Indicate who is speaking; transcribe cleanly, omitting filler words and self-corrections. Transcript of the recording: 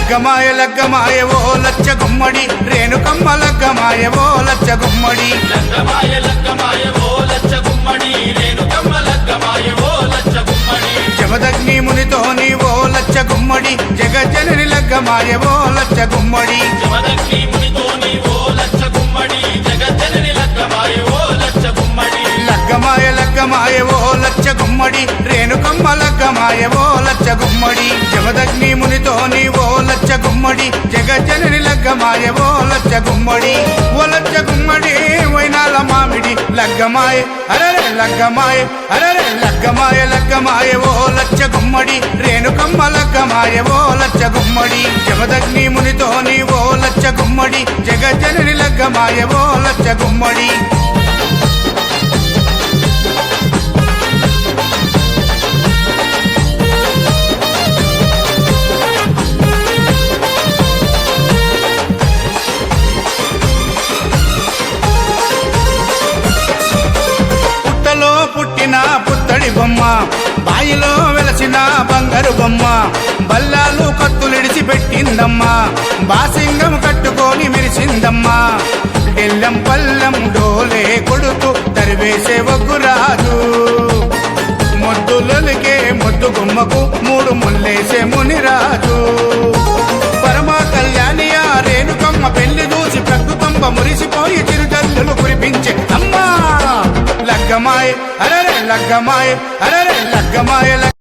Speaker 1: లగ్గమాయ లగ్గమాయ ఓ లచ్చ గుమ్మడి రేణుకమ్మ లగ్గమాయ ఓ లచ్చ గుమ్మడి
Speaker 2: లగ్గమాయ లగ్గమాయ ఓ లచ్చ గుమ్మడి రేణుకమ్మ లగ్గమాయ ఓ లచ్చ గుమ్మడి
Speaker 1: జమదగ్ని మునితోని ఓ లచ్చ గుమ్మడి జగజ్జనని లగ్గమాయ ఓ లచ్చ గుమ్మడి
Speaker 2: జమదగ్ని మునితోని ఓ లచ్చ గుమ్మడి జగజ్జనని లగ్గమాయ ఓ లచ్చ గుమ్మడి
Speaker 1: లగ్గమాయ లగ్గమాయ ఓ లచ్చ గుమ్మడి రేణుకమ్మ లగ్గమాయ ఓ లచ్చ గుమ్మడి జమదగ్ని మునితోని ఓ లచ్చ గుమ్మడి జగజ్జనని లగ్గమాయ ఓ లచ్చ గుమ్మడి ఓ లచ్చ గుమ్మడి వైనాల మామిడి లగ్గమాయ అరరే లగ్గమాయ అరరే లగ్గమాయ లగ్గమాయ ఓ లచ్చ గుమ్మడి రేణుకమ్మ లగ్గమాయ ఓ లచ్చ గుమ్మడి జమదగ్ని మునితోని ఓ లచ్చ గుమ్మడి జగజ్జనని లగ్గమాయ ఓ లచ్చ గుమ్మడి పుట్టిన పుత్తడి బొమ్మ బాయిలో వెలసిన బంగారు బొమ్మ బల్లాలు కత్తులిడిచి పెట్టిందమ్మా బాసింగం కట్టుకొని మెరిసిందమ్మా ఎల్లం పల్లం డోలే కొడుతూ తరివేసే ఒగ్గురాజు మొద్దులకే మొద్దు గుమ్మకు మూడు ముల్లేసే మునిరాజు పరమ కళ్యాణియా రేణుకమ్మ పెళ్లి చూసి ప్రకృతంబ మురిసిపోయి చిరుజల్లులు కురిపించే అమ్మా లగ్గమాయ అరరే లగ్గమాయ అరరే లగ్గమాయ